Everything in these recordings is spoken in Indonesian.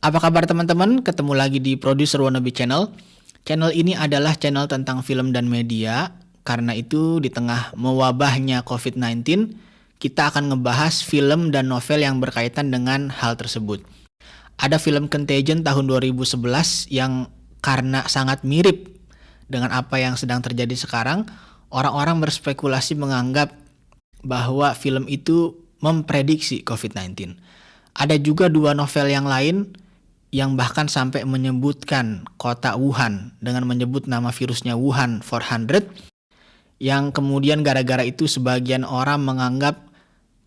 Apa kabar teman-teman? Ketemu lagi di Producer Wannabe Channel. Channel ini adalah channel tentang film dan media. Karena itu di tengah mewabahnya COVID-19, kita akan ngebahas film dan novel yang berkaitan dengan hal tersebut. Ada film Contagion tahun 2011 yang karena sangat mirip dengan apa yang sedang terjadi sekarang, orang-orang berspekulasi menganggap bahwa film itu memprediksi COVID-19. Ada juga dua novel yang lain yang bahkan sampai menyebutkan kota Wuhan dengan menyebut nama virusnya Wuhan 400, yang kemudian gara-gara itu sebagian orang menganggap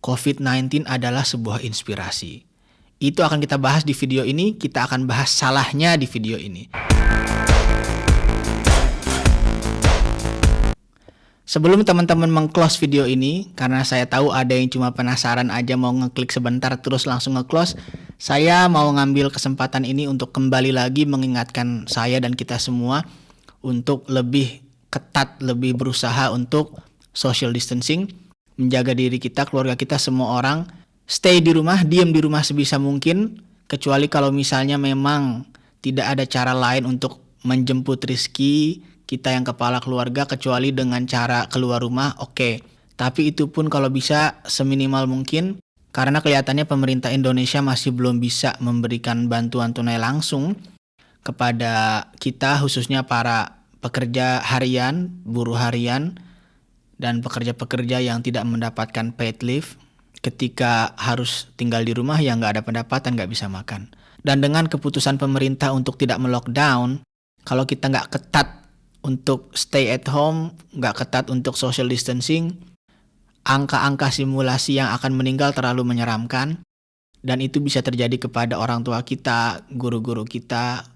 COVID-19 adalah sebuah inspirasi. Itu akan kita bahas di video ini, kita akan bahas salahnya di video ini. Sebelum teman-teman meng-close video ini, karena saya tahu ada yang cuma penasaran aja mau ngeklik sebentar terus langsung nge-close, saya mau ngambil kesempatan ini untuk kembali lagi mengingatkan saya dan kita semua untuk lebih ketat, lebih berusaha untuk social distancing, menjaga diri kita, keluarga kita, semua orang stay di rumah, diam di rumah sebisa mungkin, kecuali kalau misalnya memang tidak ada cara lain untuk menjemput rezeki kita yang kepala keluarga kecuali dengan cara keluar rumah, oke. Tapi itu pun kalau bisa seminimal mungkin, karena kelihatannya pemerintah Indonesia masih belum bisa memberikan bantuan tunai langsung kepada kita, khususnya para pekerja harian, buruh harian, dan pekerja-pekerja yang tidak mendapatkan paid leave. Ketika harus tinggal di rumah yang nggak ada pendapatan, nggak bisa makan. Dan dengan keputusan pemerintah untuk tidak melockdown, kalau kita nggak ketat untuk stay at home, nggak ketat untuk social distancing, angka-angka simulasi yang akan meninggal terlalu menyeramkan. Dan itu bisa terjadi kepada orang tua kita, guru-guru kita,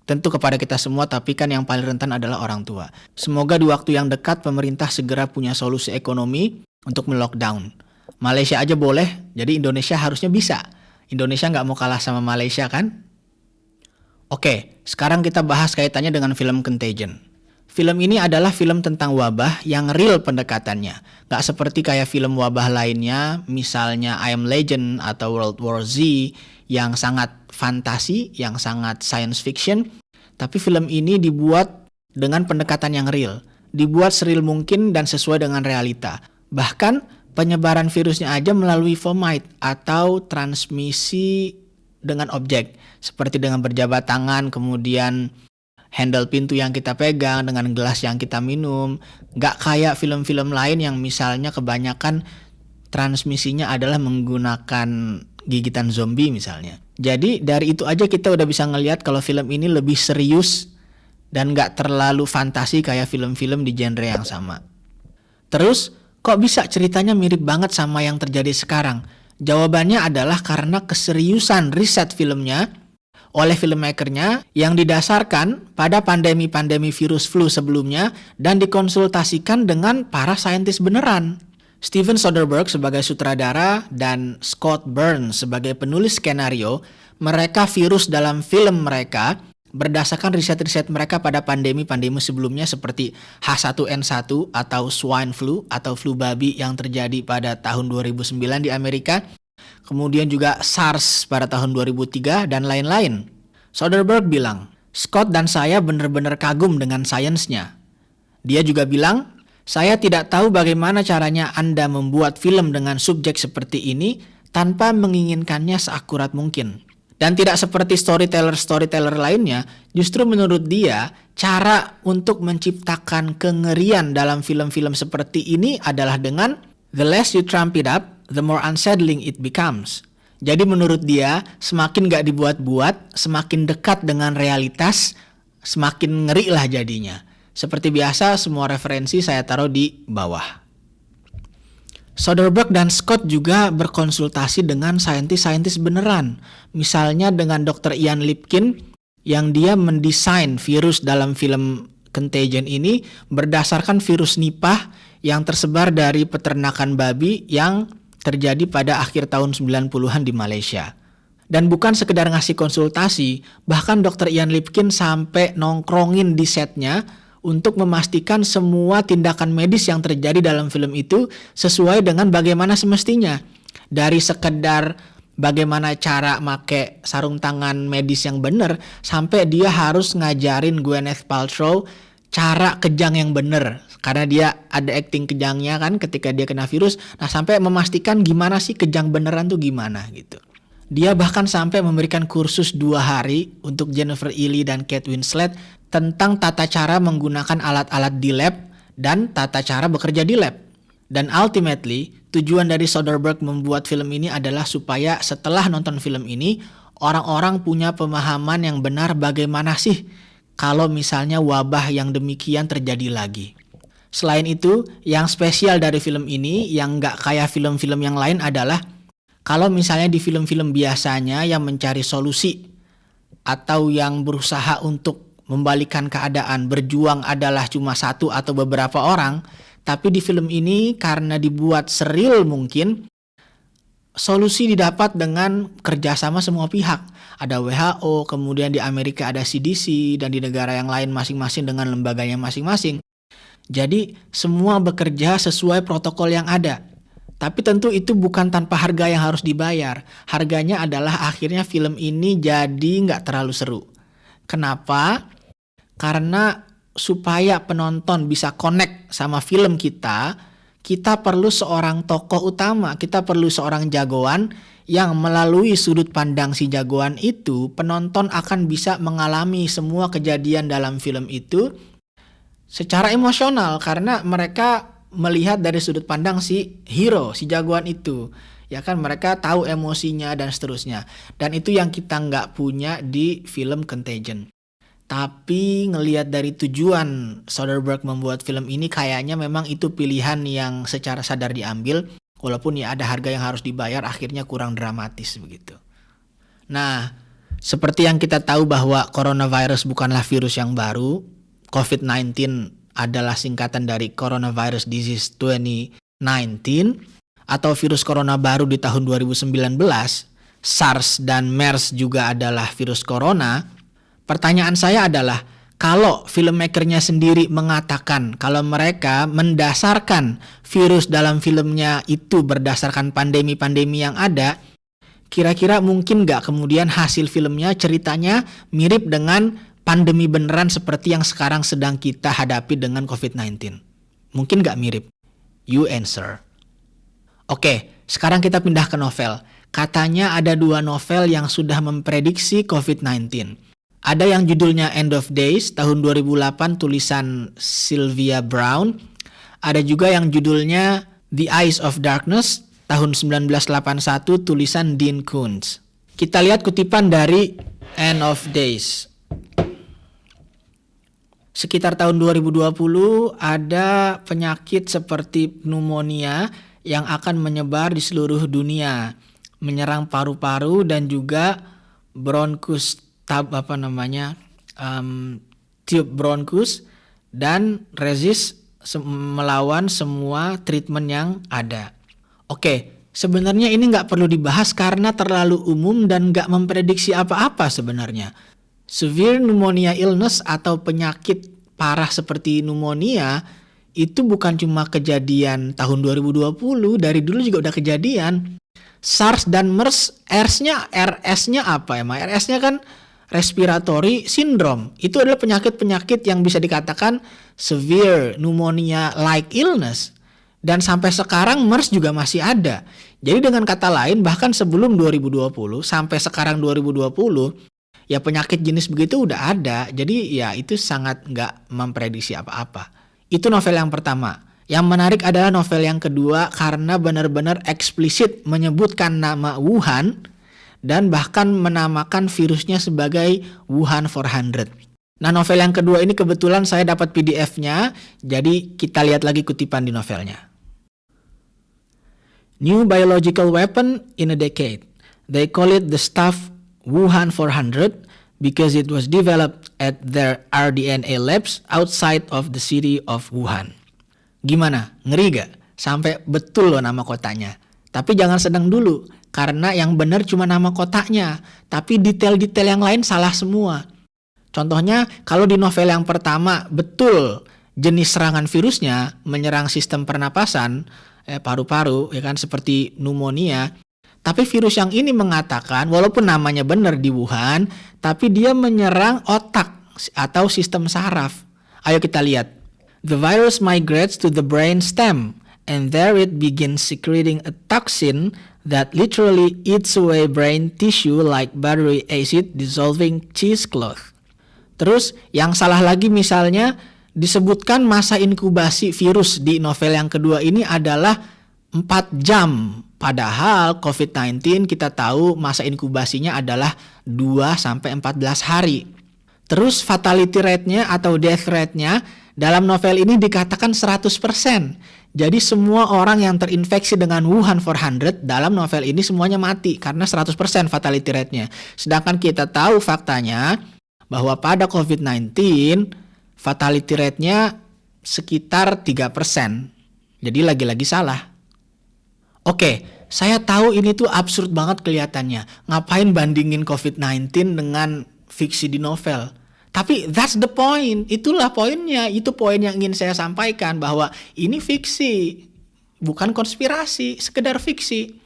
tentu kepada kita semua, tapi kan yang paling rentan adalah orang tua. Semoga di waktu yang dekat pemerintah segera punya solusi ekonomi untuk melockdown. Malaysia aja boleh, jadi Indonesia harusnya bisa. Indonesia nggak mau kalah sama Malaysia kan? Oke, sekarang kita bahas kaitannya dengan film Contagion. Film ini adalah film tentang wabah yang real pendekatannya. Nggak seperti kayak film wabah lainnya, misalnya I Am Legend atau World War Z, yang sangat fantasi, yang sangat science fiction. Tapi film ini dibuat dengan pendekatan yang real. Dibuat seril mungkin dan sesuai dengan realita. Bahkan penyebaran virusnya aja melalui fomite atau transmisi dengan objek. Seperti dengan berjabat tangan, kemudian handle pintu yang kita pegang, dengan gelas yang kita minum. Gak kayak film-film lain yang misalnya kebanyakan transmisinya adalah menggunakan gigitan zombie misalnya. Jadi dari itu aja kita udah bisa ngelihat kalau film ini lebih serius dan gak terlalu fantasi kayak film-film di genre yang sama. Terus kok bisa ceritanya mirip banget sama yang terjadi sekarang? Jawabannya adalah karena keseriusan riset filmnya oleh filmmakernya yang didasarkan pada pandemi-pandemi virus flu sebelumnya dan dikonsultasikan dengan para saintis beneran. Steven Soderbergh sebagai sutradara dan Scott Burns sebagai penulis skenario, mereka virus dalam film mereka berdasarkan riset-riset mereka pada pandemi-pandemi sebelumnya seperti H1N1 atau swine flu atau flu babi yang terjadi pada tahun 2009 di Amerika, kemudian juga SARS pada tahun 2003 dan lain-lain. Soderbergh bilang, Scott dan saya benar-benar kagum dengan sainsnya. Dia juga bilang, saya tidak tahu bagaimana caranya Anda membuat film dengan subjek seperti ini tanpa menginginkannya seakurat mungkin. Dan tidak seperti storyteller-storyteller lainnya, justru menurut dia, cara untuk menciptakan kengerian dalam film-film seperti ini adalah dengan the less you trump it up, the more unsettling it becomes. Jadi menurut dia, semakin gak dibuat-buat, semakin dekat dengan realitas, semakin ngeri lah jadinya. Seperti biasa, semua referensi saya taruh di bawah. Soderbergh dan Scott juga berkonsultasi dengan saintis-saintis beneran. Misalnya dengan Dr. Ian Lipkin yang dia mendesain virus dalam film Contagion ini berdasarkan virus Nipah yang tersebar dari peternakan babi yang terjadi pada akhir tahun 90-an di Malaysia. Dan bukan sekedar ngasih konsultasi, bahkan Dr. Ian Lipkin sampai nongkrongin di setnya untuk memastikan semua tindakan medis yang terjadi dalam film itu sesuai dengan bagaimana semestinya. Dari sekedar bagaimana cara make sarung tangan medis yang benar, sampai dia harus ngajarin Gwyneth Paltrow cara kejang yang benar. Karena dia ada acting kejangnya kan ketika dia kena virus. Nah, sampai memastikan gimana sih kejang beneran tuh gimana gitu. Dia bahkan sampai memberikan kursus 2 hari untuk Jennifer Ehle dan Kate Winslet tentang tata cara menggunakan alat-alat di lab dan tata cara bekerja di lab. Dan ultimately, tujuan dari Soderbergh membuat film ini adalah supaya setelah nonton film ini, orang-orang punya pemahaman yang benar bagaimana sih kalau misalnya wabah yang demikian terjadi lagi. Selain itu, yang spesial dari film ini yang gak kayak film-film yang lain adalah kalau misalnya di film-film biasanya yang mencari solusi atau yang berusaha untuk membalikan keadaan, berjuang adalah cuma satu atau beberapa orang, tapi di film ini karena dibuat seril mungkin, solusi didapat dengan kerjasama semua pihak. Ada WHO, kemudian di Amerika ada CDC, dan di negara yang lain masing-masing dengan lembaganya masing-masing. Jadi semua bekerja sesuai protokol yang ada. Tapi tentu itu bukan tanpa harga yang harus dibayar. Harganya adalah akhirnya film ini jadi nggak terlalu seru. Kenapa? Karena supaya penonton bisa connect sama film kita perlu seorang tokoh utama, kita perlu seorang jagoan yang melalui sudut pandang si jagoan itu, penonton akan bisa mengalami semua kejadian dalam film itu secara emosional karena mereka melihat dari sudut pandang si hero, si jagoan itu. Ya kan, mereka tahu emosinya dan seterusnya. Dan itu yang kita nggak punya di film Contagion. Tapi ngelihat dari tujuan Soderbergh membuat film ini, kayaknya memang itu pilihan yang secara sadar diambil. Walaupun ya ada harga yang harus dibayar, akhirnya kurang dramatis begitu. Nah, seperti yang kita tahu bahwa coronavirus bukanlah virus yang baru. COVID-19 adalah singkatan dari Coronavirus Disease 2019 atau virus corona baru di tahun 2019. SARS dan MERS juga adalah virus corona. Pertanyaan saya adalah, kalau filmmakernya sendiri mengatakan kalau mereka mendasarkan virus dalam filmnya itu berdasarkan pandemi-pandemi yang ada, kira-kira mungkin nggak kemudian hasil filmnya ceritanya mirip dengan pandemi beneran seperti yang sekarang sedang kita hadapi dengan COVID-19? Mungkin nggak mirip? You answer. Oke, sekarang kita pindah ke novel. Katanya ada 2 novel yang sudah memprediksi COVID-19. Ada yang judulnya End of Days tahun 2008 tulisan Sylvia Browne. Ada juga yang judulnya The Eyes of Darkness tahun 1981 tulisan Dean Koontz. Kita lihat kutipan dari End of Days. Sekitar tahun 2020 ada penyakit seperti pneumonia yang akan menyebar di seluruh dunia, menyerang paru-paru dan juga bronkus tube bronkus, dan resist melawan semua treatment yang ada. Oke, sebenarnya ini nggak perlu dibahas karena terlalu umum dan nggak memprediksi apa-apa sebenarnya. Severe pneumonia illness atau penyakit parah seperti pneumonia itu bukan cuma kejadian tahun 2020, dari dulu juga udah kejadian. SARS dan MERS, RS-nya apa emang? RS-nya kan respiratory syndrome. Itu adalah penyakit-penyakit yang bisa dikatakan severe pneumonia-like illness. Dan sampai sekarang MERS juga masih ada. Jadi dengan kata lain, bahkan sebelum 2020 sampai sekarang 2020, ya penyakit jenis begitu udah ada. Jadi ya itu sangat nggak memprediksi apa-apa. Itu novel yang pertama. Yang menarik adalah novel yang kedua karena benar-benar eksplisit menyebutkan nama Wuhan dan bahkan menamakan virusnya sebagai Wuhan 400. Nah, novel yang kedua ini kebetulan saya dapat PDF-nya, jadi kita lihat lagi kutipan di novelnya. New biological weapon in a decade. They call it the stuff Wuhan 400 because it was developed at their rDNA labs outside of the city of Wuhan. Gimana? Ngeri gak? Sampai betul loh nama kotanya. Tapi jangan sedang dulu, karena yang benar cuma nama kotanya, tapi detail-detail yang lain salah semua. Contohnya, kalau di novel yang pertama betul jenis serangan virusnya menyerang sistem pernapasan, paru-paru, ya kan, seperti pneumonia. Tapi virus yang ini mengatakan, walaupun namanya benar di Wuhan, tapi dia menyerang otak atau sistem saraf. Ayo kita lihat. The virus migrates to the brain stem, and there it begins secreting a toxin that literally eats away brain tissue like buttery acid dissolving cheesecloth. Terus yang salah lagi misalnya disebutkan masa inkubasi virus di novel yang kedua ini adalah 4 jam. Padahal COVID-19 kita tahu masa inkubasinya adalah 2-14 hari. Terus fatality rate-nya atau death rate-nya dalam novel ini dikatakan 100%. Jadi semua orang yang terinfeksi dengan Wuhan 400 dalam novel ini semuanya mati karena 100% fatality rate-nya. Sedangkan kita tahu faktanya bahwa pada COVID-19 fatality rate-nya sekitar 3%. Jadi lagi-lagi salah. Oke, saya tahu ini tuh absurd banget kelihatannya. Ngapain bandingin COVID-19 dengan fiksi di novel? Tapi that's the point. Itulah poinnya. Itu poin yang ingin saya sampaikan bahwa ini fiksi, bukan konspirasi, sekedar fiksi.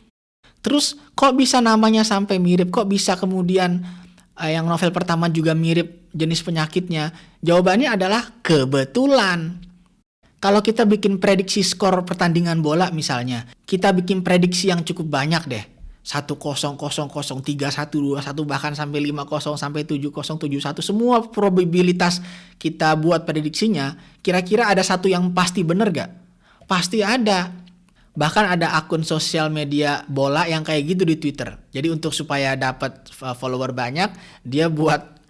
Terus kok bisa namanya sampai mirip? Kok bisa kemudian yang novel pertama juga mirip jenis penyakitnya? Jawabannya adalah kebetulan. Kalau kita bikin prediksi skor pertandingan bola misalnya, kita bikin prediksi yang cukup banyak deh. 1-0, 0-0, 3-1, 2-1, bahkan sampai 5-0, sampai 7-0, 7-1. Semua probabilitas kita buat prediksinya, kira-kira ada satu yang pasti bener gak? Pasti ada. Bahkan ada akun sosial media bola yang kayak gitu di Twitter. Jadi untuk supaya dapat follower banyak, dia buat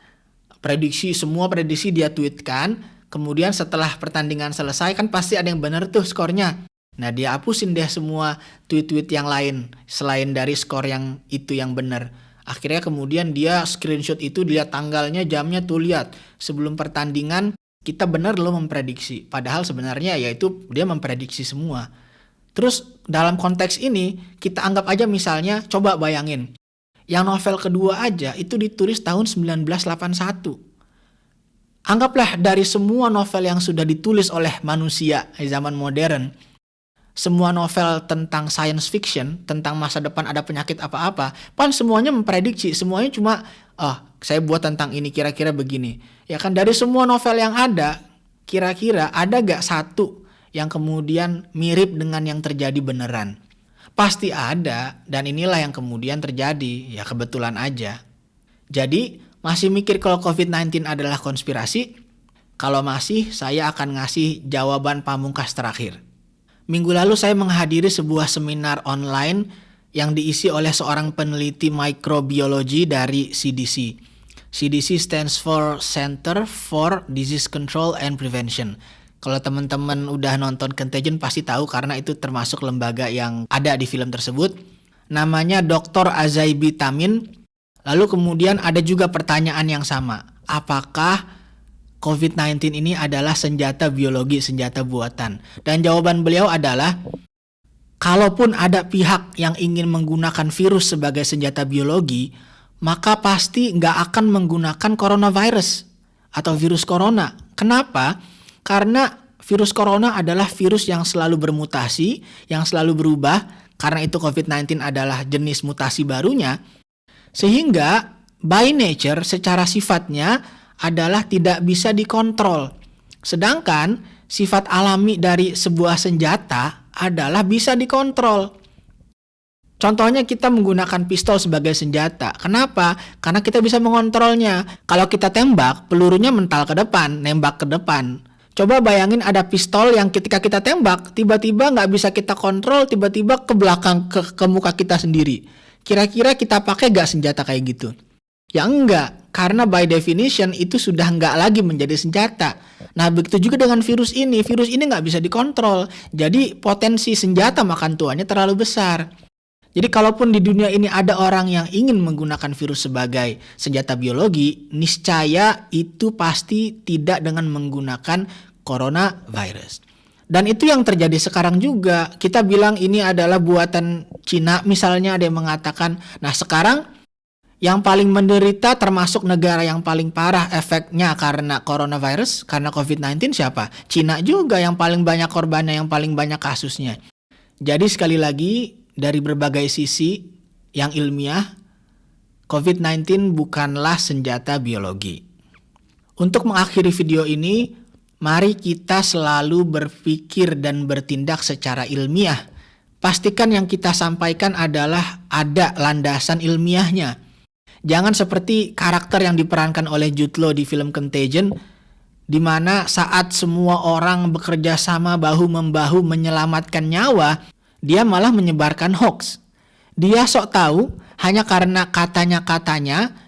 prediksi, semua prediksi dia tweetkan. Kemudian setelah pertandingan selesai kan pasti ada yang benar tuh skornya. Nah dia hapusin deh semua tweet-tweet yang lain selain dari skor yang itu yang benar. Akhirnya kemudian dia screenshot itu, dilihat tanggalnya, jamnya, tuh lihat. Sebelum pertandingan kita benar loh memprediksi. Padahal sebenarnya yaitu dia memprediksi semua. Terus dalam konteks ini kita anggap aja misalnya, coba bayangin. Yang novel kedua aja itu ditulis tahun 1981. Anggaplah dari semua novel yang sudah ditulis oleh manusia di zaman modern, semua novel tentang science fiction, tentang masa depan ada penyakit apa-apa, kan semuanya memprediksi, semuanya cuma, saya buat tentang ini kira-kira begini. Ya kan dari semua novel yang ada, kira-kira ada gak satu yang kemudian mirip dengan yang terjadi beneran? Pasti ada, dan inilah yang kemudian terjadi, ya kebetulan aja. Jadi, masih mikir kalau COVID-19 adalah konspirasi? Kalau masih, saya akan ngasih jawaban pamungkas terakhir. Minggu lalu saya menghadiri sebuah seminar online yang diisi oleh seorang peneliti mikrobiologi dari CDC. CDC stands for Center for Disease Control and Prevention. Kalau teman-teman udah nonton Contagion pasti tahu karena itu termasuk lembaga yang ada di film tersebut. Namanya Dr. Azaibi Tamin. Lalu kemudian ada juga pertanyaan yang sama. Apakah COVID-19 ini adalah senjata biologi, senjata buatan? Dan jawaban beliau adalah, kalaupun ada pihak yang ingin menggunakan virus sebagai senjata biologi, maka pasti nggak akan menggunakan coronavirus atau virus corona. Kenapa? Karena virus corona adalah virus yang selalu bermutasi, yang selalu berubah. Karena itu COVID-19 adalah jenis mutasi barunya. Sehingga by nature secara sifatnya adalah tidak bisa dikontrol. Sedangkan sifat alami dari sebuah senjata adalah bisa dikontrol. Contohnya kita menggunakan pistol sebagai senjata. Kenapa? Karena kita bisa mengontrolnya. Kalau kita tembak, pelurunya mental ke depan, nembak ke depan. Coba bayangin ada pistol yang ketika kita tembak, tiba-tiba nggak bisa kita kontrol, tiba-tiba ke belakang, ke muka kita sendiri. Kira-kira kita pakai gak senjata kayak gitu? Ya enggak, karena by definition itu sudah enggak lagi menjadi senjata. Nah begitu juga dengan virus ini gak bisa dikontrol. Jadi potensi senjata makan tuannya terlalu besar. Jadi kalaupun di dunia ini ada orang yang ingin menggunakan virus sebagai senjata biologi, niscaya itu pasti tidak dengan menggunakan coronavirus. Dan itu yang terjadi sekarang juga. Kita bilang ini adalah buatan Cina, misalnya ada yang mengatakan. Nah sekarang yang paling menderita termasuk negara yang paling parah efeknya karena coronavirus, karena COVID-19 siapa? Cina juga yang paling banyak korbannya, yang paling banyak kasusnya. Jadi sekali lagi dari berbagai sisi yang ilmiah, COVID-19 bukanlah senjata biologi. Untuk mengakhiri video ini, mari kita selalu berpikir dan bertindak secara ilmiah. Pastikan yang kita sampaikan adalah ada landasan ilmiahnya. Jangan seperti karakter yang diperankan oleh Jude Law di film Contagion, di mana saat semua orang bekerja sama bahu-membahu menyelamatkan nyawa, dia malah menyebarkan hoax. Dia sok tahu hanya karena katanya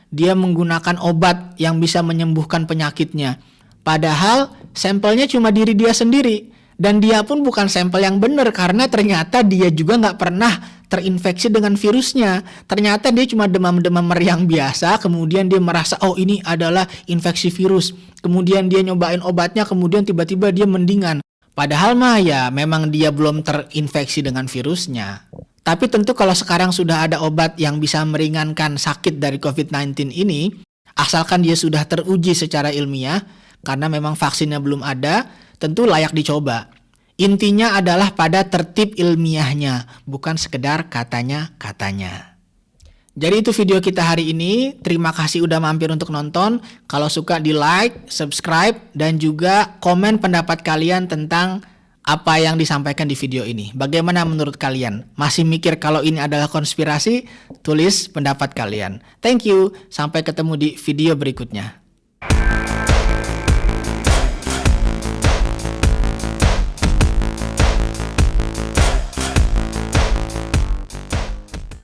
dia menggunakan obat yang bisa menyembuhkan penyakitnya. Padahal sampelnya cuma diri dia sendiri. Dan dia pun bukan sampel yang benar karena ternyata dia juga nggak pernah terinfeksi dengan virusnya. Ternyata dia cuma demam-demam meriang biasa, kemudian dia merasa oh ini adalah infeksi virus. Kemudian dia nyobain obatnya, kemudian tiba-tiba dia mendingan. Padahal mah ya memang dia belum terinfeksi dengan virusnya. Tapi tentu kalau sekarang sudah ada obat yang bisa meringankan sakit dari COVID-19 ini, asalkan dia sudah teruji secara ilmiah, karena memang vaksinnya belum ada, tentu layak dicoba. Intinya adalah pada tertib ilmiahnya, bukan sekedar katanya-katanya. Jadi itu video kita hari ini. Terima kasih udah mampir untuk nonton. Kalau suka di like, subscribe, dan juga komen pendapat kalian tentang apa yang disampaikan di video ini. Bagaimana menurut kalian? Masih mikir kalau ini adalah konspirasi? Tulis pendapat kalian. Thank you. Sampai ketemu di video berikutnya.